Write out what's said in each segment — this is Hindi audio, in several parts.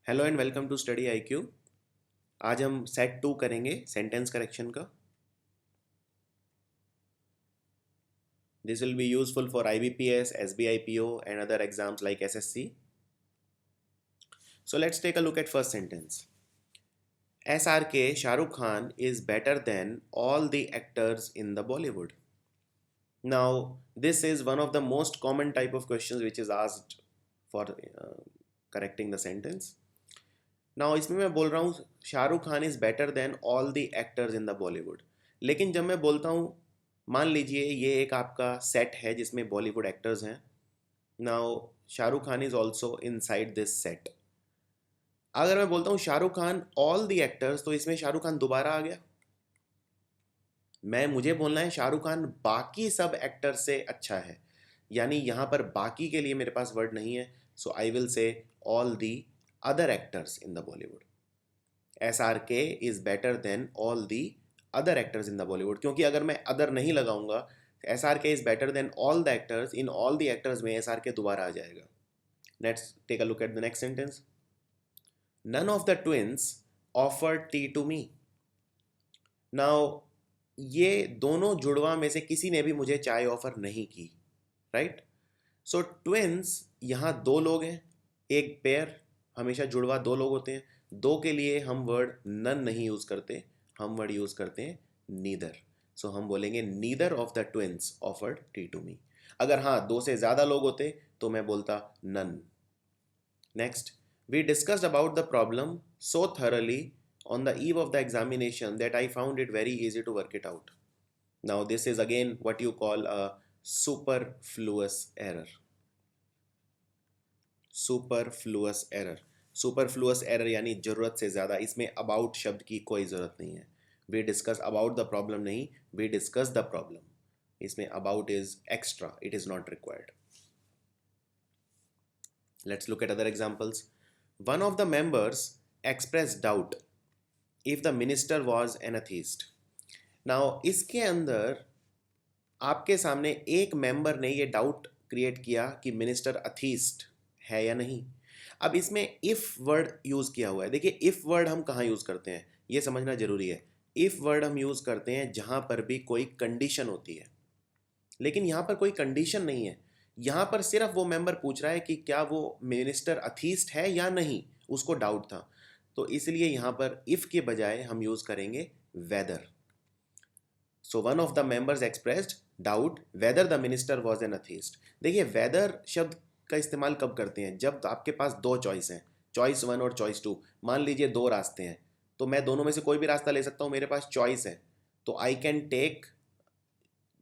Hello and welcome to study IQ. आज हम सेट 2 करेंगे सेंटेंस करेक्शन का। This will be useful for IBPS, SBI PO and other exams like SSC। So let's take a look at first sentence. SRK Shahrukh Khan is better than all the actors in the Bollywood. Now this is one of the most common type of questions which is asked for correcting the sentence. Now इसमें मैं बोल रहा हूँ Shahrukh Khan is better than all the actors in the Bollywood. लेकिन जब मैं बोलता हूँ, मान लीजिए ये एक आपका सेट है जिसमें बॉलीवुड एक्टर्स हैं। Now Shahrukh Khan is also inside this set. अगर मैं बोलता हूँ Shahrukh Khan all the actors, तो इसमें शाहरुख खान दोबारा आ गया। मुझे बोलना है शाहरुख खान बाकी सब एक्टर्स से अच्छा है, यानी यहाँ पर बाकी के लिए मेरे पास वर्ड नहीं है। So I will say all the other actors in the Bollywood. SRK is better than all the other actors in the Bollywood, क्योंकि अगर मैं अदर नहीं लगाऊंगा, SRK is better than all the actors, in all the actors में SRK दोबारा आ जाएगा। Let's take a look at the next sentence. None of the twins offered tea to me. Now ये दोनों जुड़वा में से किसी ने भी मुझे चाय ऑफर नहीं की, राइट। सो ट्विंस यहाँ दो लोग हैं, एक पेयर, हमेशा जुड़वा दो लोग होते हैं। दो के लिए हम वर्ड नन नहीं यूज करते, हम वर्ड यूज करते हैं नीदर। सो हम बोलेंगे neither of the twins offered tea to me. अगर हाँ दो से ज्यादा लोग होते तो मैं बोलता none. Next, we discussed about the problem so thoroughly on the eve of the examination that I found it very easy to work it out. Now this is again what you call a superfluous error. Superfluous error. Superfluous error यानी जरूरत से ज़्यादा। इसमें अबाउट शब्द की कोई ज़रूरत नहीं है। We discuss about the problem नहीं, वी डिस्कस द प्रॉब्लम। इसमें about is extra, it is not required. Let's look at other examples. One of the members express doubt if the minister was an atheist. Now इसके अंदर आपके सामने एक मेंबर ने ये डाउट क्रिएट किया कि मिनिस्टर अथीस्ट है या नहीं। अब इसमें इफ वर्ड यूज किया हुआ है। देखिए इफ वर्ड हम कहाँ यूज करते हैं ये समझना जरूरी है। इफ वर्ड हम यूज करते हैं जहां पर भी कोई कंडीशन होती है, लेकिन यहां पर कोई कंडीशन नहीं है। यहां पर सिर्फ वो मेंबर पूछ रहा है कि क्या वो मिनिस्टर अथीस्ट है या नहीं, उसको डाउट था। तो इसलिए यहां पर इफ के बजाय हम यूज करेंगे whether. So one of the members expressed doubt whether the minister was an atheist. देखिए वेदर शब्द का इस्तेमाल कब करते हैं, जब आपके पास दो चॉइस हैं, चॉइस वन और चॉइस टू। मान लीजिए दो रास्ते हैं, तो मैं दोनों में से कोई भी रास्ता ले सकता हूं, मेरे पास चॉइस है। तो I can take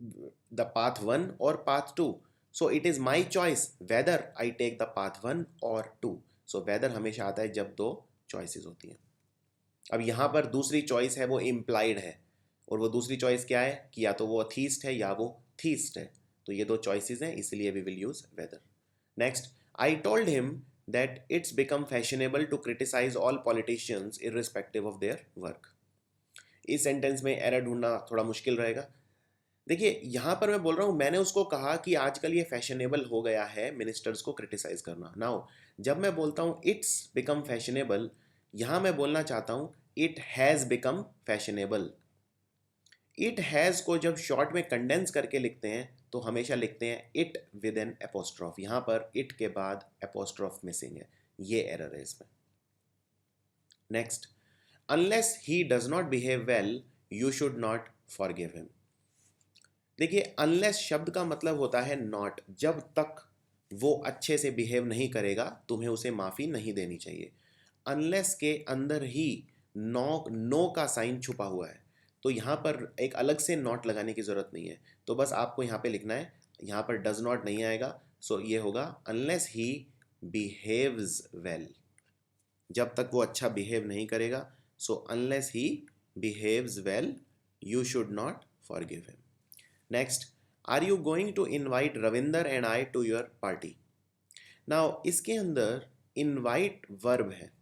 the path one और path two. So it is my choice whether I take the path one और टू। सो वेदर हमेशा आता है जब दो चॉइसेस होती हैं। अब यहाँ पर दूसरी चॉइस है वो इम्प्लाइड है, और वो दूसरी चॉइस क्या है कि या तो वो अथीस्ट है या वो थीस्ट है। तो ये दो चॉइसेस हैं, इसलिए we will use whether. Next, I told him that it's become fashionable to criticise all politicians irrespective of their work. इस सेंटेंस में एरर ढूंढना थोड़ा मुश्किल रहेगा। देखिए यहाँ पर मैं बोल रहा हूँ, मैंने उसको कहा कि आजकल ये फैशनेबल हो गया है मिनिस्टर्स को क्रिटिसाइज करना। नाउ जब मैं बोलता हूँ इट्स बिकम फैशनेबल, यहाँ मैं बोलना चाहता हूँ it has become fashionable. It has को जब शॉर्ट में कंडेंस करके लिखते हैं तो हमेशा लिखते हैं इट विद एन एपोस्ट्रॉफ। यहाँ पर इट के बाद एपोस्ट्रॉफ मिसिंग है, ये एरर है इसमें। Next, unless he does not behave well you should not forgive him. देखिए अनलेस शब्द का मतलब होता है नॉट। जब तक वो अच्छे से बिहेव नहीं करेगा तुम्हें उसे माफ़ी नहीं देनी चाहिए। अनलेस के अंदर ही नो का साइन छुपा हुआ है, तो यहाँ पर एक अलग से नॉट लगाने की ज़रूरत नहीं है। तो बस आपको यहाँ पे लिखना है, यहाँ पर डज नॉट नहीं आएगा। सो ये होगा अनलेस ही बिहेव्स वेल। जब तक वो अच्छा बिहेव नहीं करेगा, so unless he behaves well you should not forgive him. Next, are you going to invite Ravinder and I to your party. Now इसके अंदर इनवाइट वर्ब है,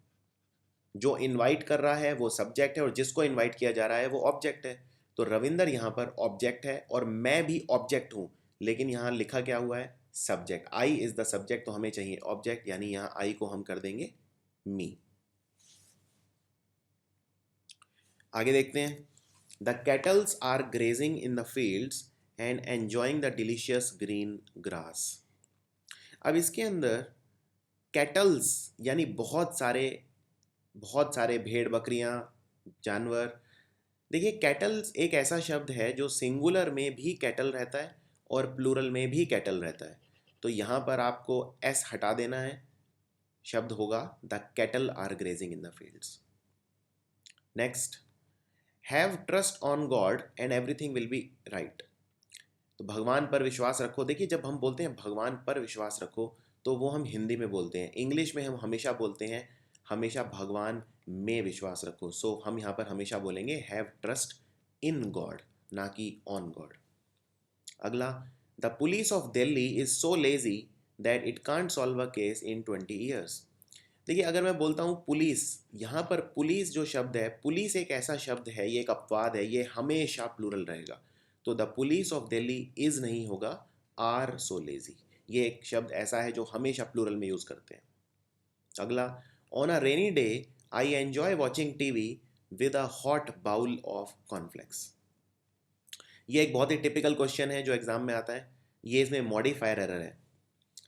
जो इनवाइट कर रहा है वो सब्जेक्ट है और जिसको इनवाइट किया जा रहा है वो ऑब्जेक्ट है। तो रविंदर यहाँ पर ऑब्जेक्ट है और मैं भी ऑब्जेक्ट हूँ, लेकिन यहाँ लिखा क्या हुआ है subject. I is the subject, तो हमें चाहिए ऑब्जेक्ट, यानी यहाँ आई को हम कर देंगे मी। आगे देखते हैं। The cattles are grazing in the fields and enjoying the delicious green grass. अब इसके अंदर कैटल्स यानी बहुत सारे भेड़ बकरियां, जानवर। देखिए कैटल्स एक ऐसा शब्द है जो सिंगुलर में भी कैटल रहता है और प्लूरल में भी कैटल रहता है। तो यहाँ पर आपको एस हटा देना है, शब्द होगा the cattle are grazing in the fields. Next, have trust on God and everything will be right. तो भगवान पर विश्वास रखो। देखिए जब हम बोलते हैं भगवान पर विश्वास रखो तो वो हम हिंदी में बोलते हैं, इंग्लिश में हम हमेशा बोलते हैं हमेशा भगवान में विश्वास रखो। सो हम यहाँ पर हमेशा बोलेंगे हैव ट्रस्ट इन गॉड, ना कि ऑन गॉड। अगला, the police of Delhi is so lazy that it can't solve a case in 20 years। देखिए अगर मैं बोलता हूँ पुलिस, यहाँ पर पुलिस जो शब्द है, पुलिस एक ऐसा शब्द है, ये एक अपवाद है, ये हमेशा प्लूरल रहेगा। तो the police of Delhi is नहीं होगा, आर सो लेजी। ये एक शब्द ऐसा है जो हमेशा प्लूरल में यूज करते हैं। अगला, on a rainy day I enjoy watching TV with a hot bowl of cornflakes. ये एक बहुत ही टिपिकल क्वेश्चन है जो एग्जाम में आता है। ये इसमें मॉडिफायर एरर है।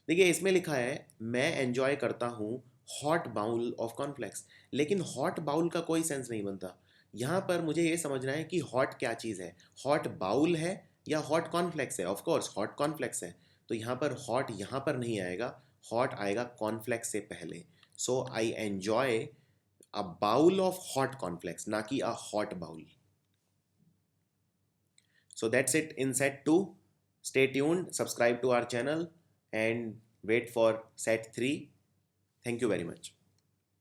देखिए इसमें लिखा है मैं एंजॉय करता हूँ हॉट बाउल ऑफ कॉर्नफ्लेक्स, लेकिन हॉट बाउल का कोई सेंस नहीं बनता। यहाँ पर मुझे ये समझना है कि हॉट क्या चीज़ है, हॉट बाउल है या हॉट कॉर्नफ्लेक्स है। ऑफ कोर्स हॉट कॉर्नफ्लेक्स है, तो यहाँ पर हॉट यहाँ पर नहीं आएगा, हॉट आएगा कॉर्नफ्लेक्स से पहले। So I enjoy a bowl of hot cornflakes, ना कि a hot bowl. So that's it in set 2. Stay tuned, subscribe to our channel and wait for set 3. Thank you very much.